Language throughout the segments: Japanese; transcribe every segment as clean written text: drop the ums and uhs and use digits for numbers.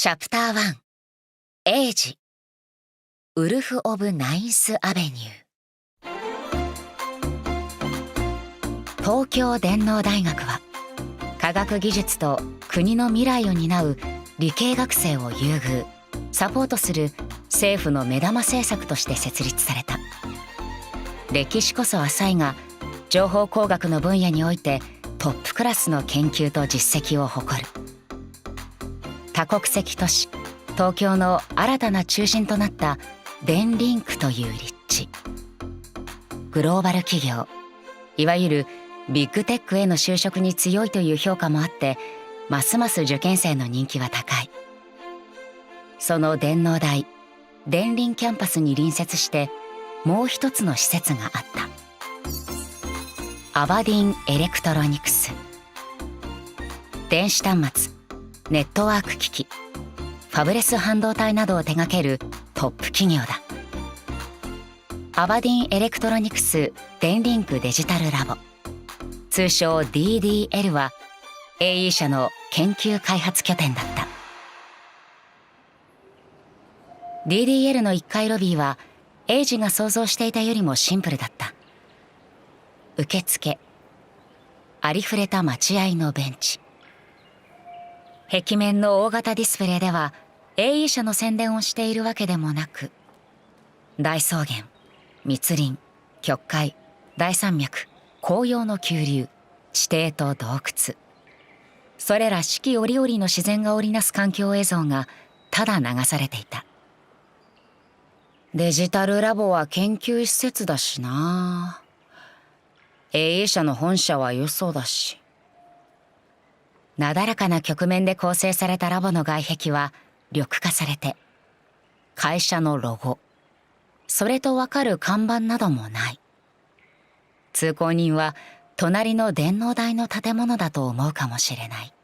チャプター1、エイジ、ウルフ・オブ・ナインス・アベニュー。東京電脳大学は、科学技術と国の未来を担う理系学生を優遇、サポートする政府の目玉政策として設立された。歴史こそ浅いが、情報工学の分野においてトップクラスの研究と実績を誇る。多国籍都市東京の新たな中心となった電リンクという立地。グローバル企業、いわゆるビッグテックへの就職に強いという評価もあって、ますます受験生の人気は高い。その電脳大電リンキャンパスに隣接してもう一つの施設があった。アバディン・エレクトロニクス。電子端末、ネットワーク機器、ファブレス半導体などを手掛けるトップ企業だ。アバディン・エレクトロニクス電リンクデジタルラボ、通称 DDL は AE 社の研究開発拠点だった。 DDL の1階ロビーはエイジが想像していたよりもシンプルだった。受付、ありふれた待合のベンチ、壁面の大型ディスプレイでは AE 社の宣伝をしているわけでもなく、大草原、密林、極海、大山脈、紅葉の急流、地底と洞窟、それら四季折々の自然が織りなす環境映像がただ流されていた。デジタルラボは研究施設だしな。AE 社の本社はよそだし。なだらかな曲面で構成されたラボの外壁は緑化されて、会社のロゴ、それとわかる看板などもない。通行人は隣の電脳台の建物だと思うかもしれない。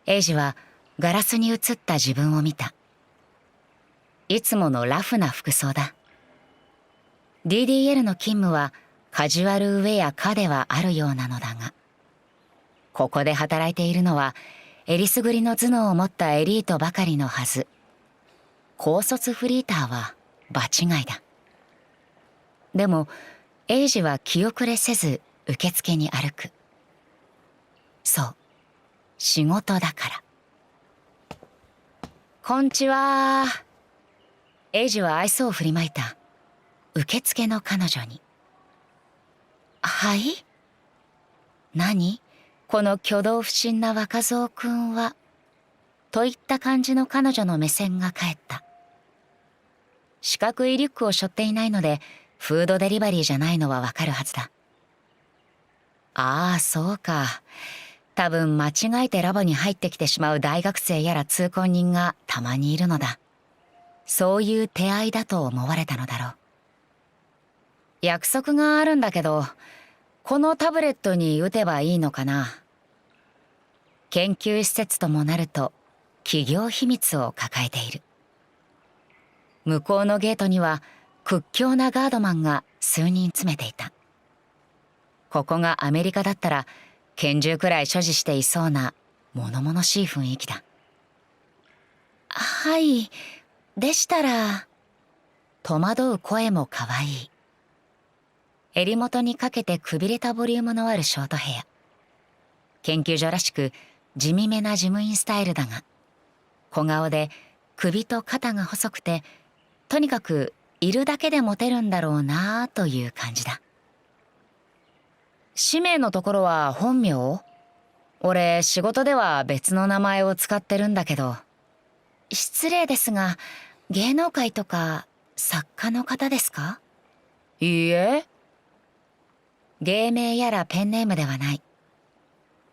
エイジはガラスに映った自分を見た。いつものラフな服装だ。DDL の勤務はカジュアルウェアかではあるようなのだが、ここで働いているのはえりすぐりの頭脳を持ったエリートばかりのはず。高卒フリーターは場違いだ。でもエイジは気遅れせず受付に歩く。そう、仕事だから。こんちは。エイジは愛想を振りまいた。受付の彼女に。はい？何？この挙動不審な若造くんは。といった感じの彼女の目線が返った。四角いリュックを背負っていないので、フードデリバリーじゃないのはわかるはずだ。ああ、そうか。多分間違えてラボに入ってきてしまう大学生やら通行人がたまにいるのだ。そういう手合いだと思われたのだろう。約束があるんだけど、このタブレットに打てばいいのかな。研究施設ともなると企業秘密を抱えている。向こうのゲートには屈強なガードマンが数人詰めていた。ここがアメリカだったら拳銃くらい所持していそうな物々しい雰囲気だ。はい、でしたら。戸惑う声も可愛い。襟元にかけてくびれたボリュームのあるショートヘア。研究所らしく地味めな事務員スタイルだが、小顔で首と肩が細くて、とにかくいるだけでモテるんだろうなという感じだ。氏名のところは本名？俺仕事では別の名前を使ってるんだけど。失礼ですが、芸能界とか作家の方ですか？いいえ。芸名やらペンネームではない。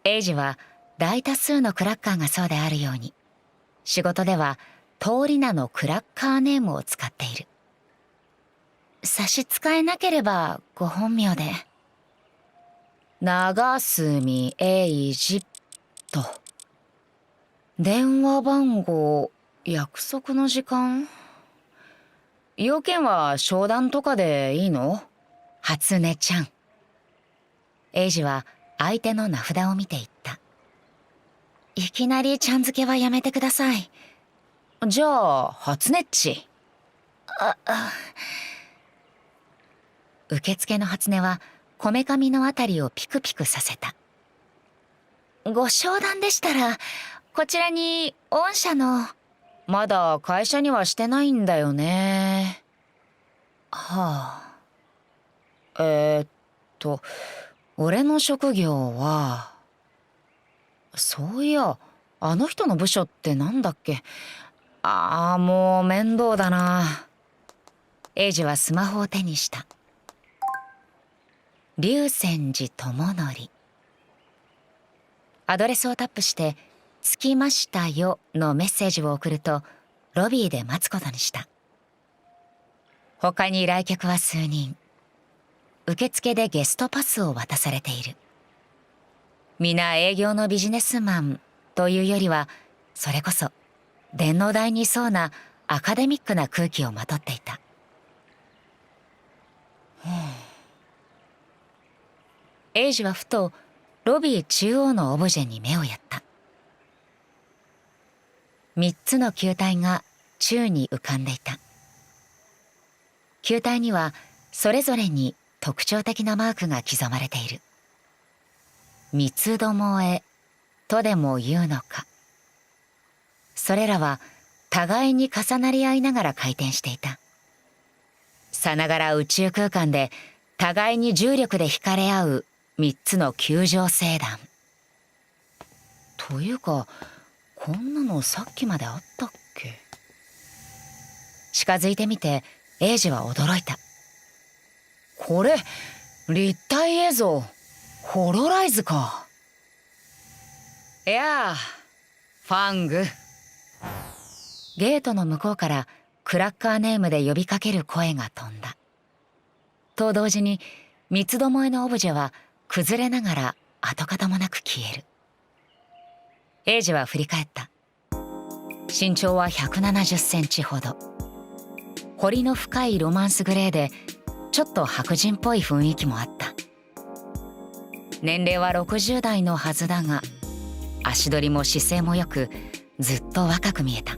エイジは大多数のクラッカーがそうであるように、仕事では通り名のクラッカーネームを使っている。差し支えなければご本名で。長住エイジと。電話番号、約束の時間。要件は商談とかでいいの？初音ちゃん。エイジは相手の名札を見ていった。いきなりちゃん付けはやめてください。じゃあ初音っち。受付の初音はこめかみのあたりをピクピクさせた。ご商談でしたらこちらに御社の。まだ会社にはしてないんだよね。はあ。俺の職業は、そういや、あの人の部署ってなんだっけ。もう面倒だな。英二はスマホを手にした。龍泉寺智則。アドレスをタップして「着きましたよ」のメッセージを送るとロビーで待つことにした。他に来客は数人。受付でゲストパスを渡されている。皆営業のビジネスマンというよりはそれこそ電脳台にいそうなアカデミックな空気をまとっていた。英二はふとロビー中央のオブジェに目をやった。3つの球体が宙に浮かんでいた。球体にはそれぞれに特徴的なマークが刻まれている。三つどもえとでも言うのか。それらは互いに重なり合いながら回転していた。さながら宇宙空間で互いに重力で惹かれ合う3つの球状星団。というかこんなのさっきまであったっけ。近づいてみて英二は驚いた。これ立体映像、ホロライズか。いやあ、ファング。ゲートの向こうからクラッカーネームで呼びかける声が飛んだ。と同時に三つどもえのオブジェは崩れながら跡形もなく消える。英二は振り返った。身長は170センチほど。彫りの深いロマンスグレーでちょっと白人っぽい雰囲気もあった。年齢は60代のはずだが足取りも姿勢もよくずっと若く見えた。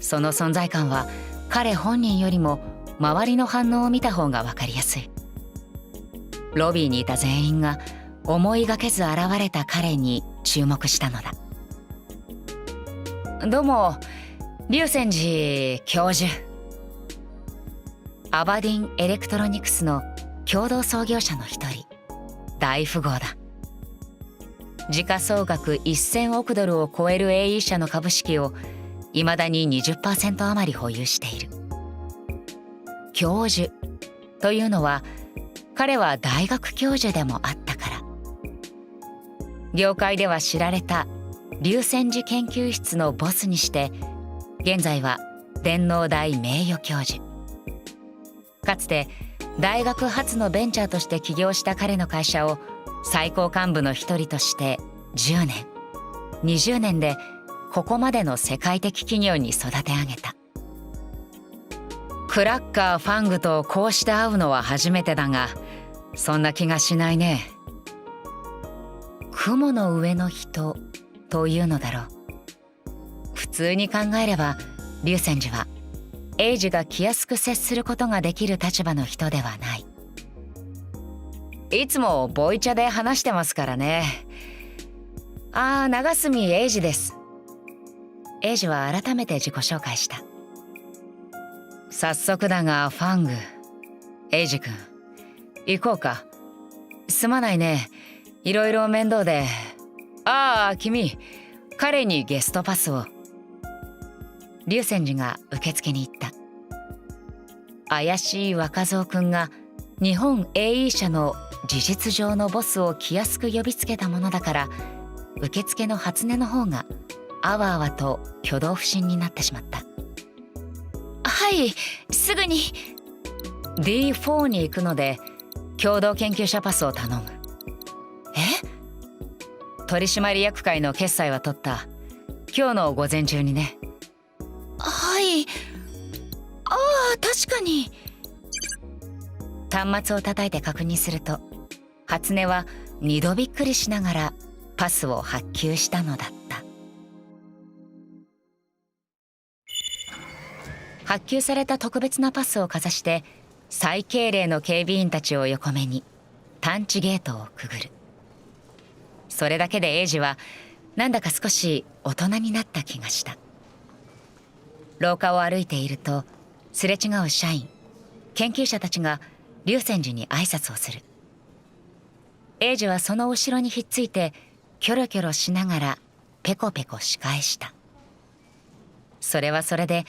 その存在感は彼本人よりも周りの反応を見た方が分かりやすい。ロビーにいた全員が思いがけず現れた彼に注目したのだ。どうも、龍泉寺教授。アバディン・エレクトロニクスの共同創業者の一人、大富豪だ。時価総額1000億ドルを超える AE 社の株式をいまだに 20% 余り保有している。教授というのは彼は大学教授でもあったから。業界では知られた龍泉寺研究室のボスにして現在は電脳大名誉教授。かつて大学発のベンチャーとして起業した彼の会社を最高幹部の一人として10年20年でここまでの世界的企業に育て上げた。クラッカー・ファングとこうして会うのは初めてだがそんな気がしないね。雲の上の人というのだろう。普通に考えれば龍泉寺は英二が気安く接することができる立場の人ではない。いつもボイチャで話してますからね。長住英二です。英二は改めて自己紹介した。早速だがファング、英二君行こうか。すまないね、いろいろ面倒で。君彼にゲストパスを。龍泉寺が受付に行った。怪しい若造くんが日本 AE 社の事実上のボスを気安く呼びつけたものだから受付の初音の方があわあわと挙動不審になってしまった。はい、すぐに。 D4 に行くので共同研究者パスを頼む。取締役会の決裁は取った。今日の午前中にね。はい。確かに。端末を叩いて確認すると初音は2度びっくりしながらパスを発給したのだった。発給された特別なパスをかざして最敬礼の警備員たちを横目に探知ゲートをくぐる。それだけでエイジはなんだか少し大人になった気がした。廊下を歩いているとすれ違う社員研究者たちが龍泉寺に挨拶をする。エイジはその後ろにひっついてキョロキョロしながらペコペコ仕返した。それはそれで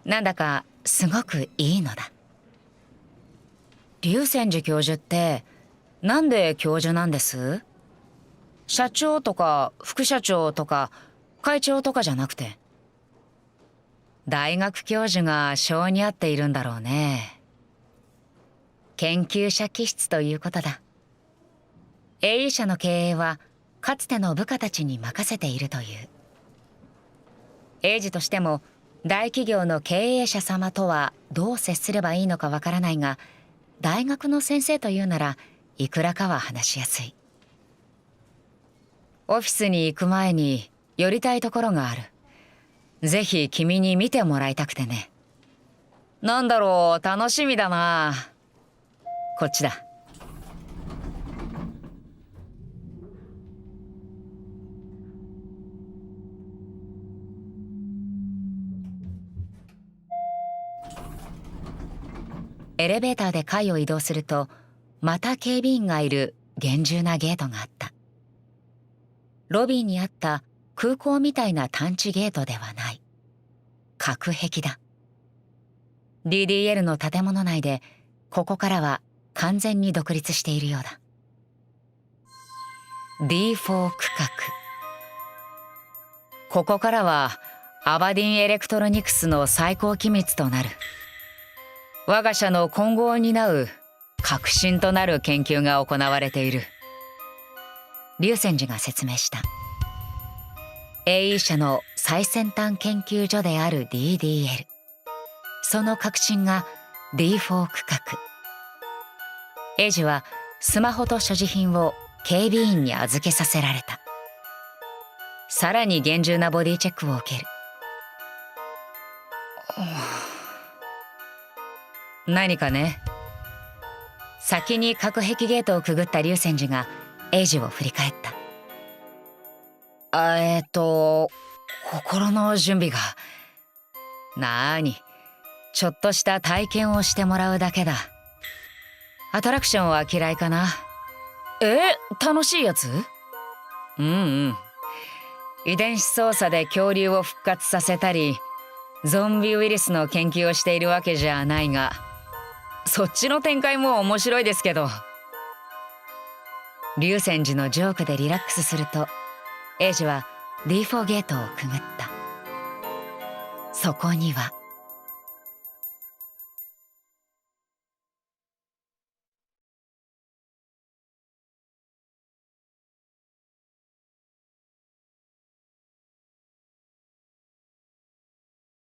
なんだかすごくいいのだ。龍泉寺教授ってなんで教授なんです？社長とか副社長とか会長とかじゃなくて。大学教授が性に合っているんだろうね。研究者気質ということだ。AE 社の経営はかつての部下たちに任せているという。エイジとしても大企業の経営者様とはどう接すればいいのかわからないが、大学の先生というならいくらかは話しやすい。オフィスに行く前に寄りたいところがある。ぜひ君に見てもらいたくてね。なんだろう、楽しみだな。こっちだ。エレベーターで階を移動するとまた警備員がいる厳重なゲートがあった。ロビーにあった空港みたいな探知ゲートではない。隔壁だ。DDL の建物内でここからは完全に独立しているようだ。D4 区画。ここからはアバディン・エレクトロニクスの最高機密となる。我が社の今後を担う革新となる研究が行われている。龍泉寺が説明した。AE 社の最先端研究所である DDL。その革新が D4 区画。エイジはスマホと所持品を警備員に預けさせられた。さらに厳重なボディチェックを受ける。何かね。先に隔壁ゲートをくぐった龍泉寺がエイジを振り返った。心の準備が。なーに、ちょっとした体験をしてもらうだけだ。アトラクションは嫌いかな？楽しいやつ？遺伝子操作で恐竜を復活させたり、ゾンビウイルスの研究をしているわけじゃないが、そっちの展開も面白いですけど。龍泉寺のジョークでリラックスすると、エイジは D4 ゲートをくぐった。そこには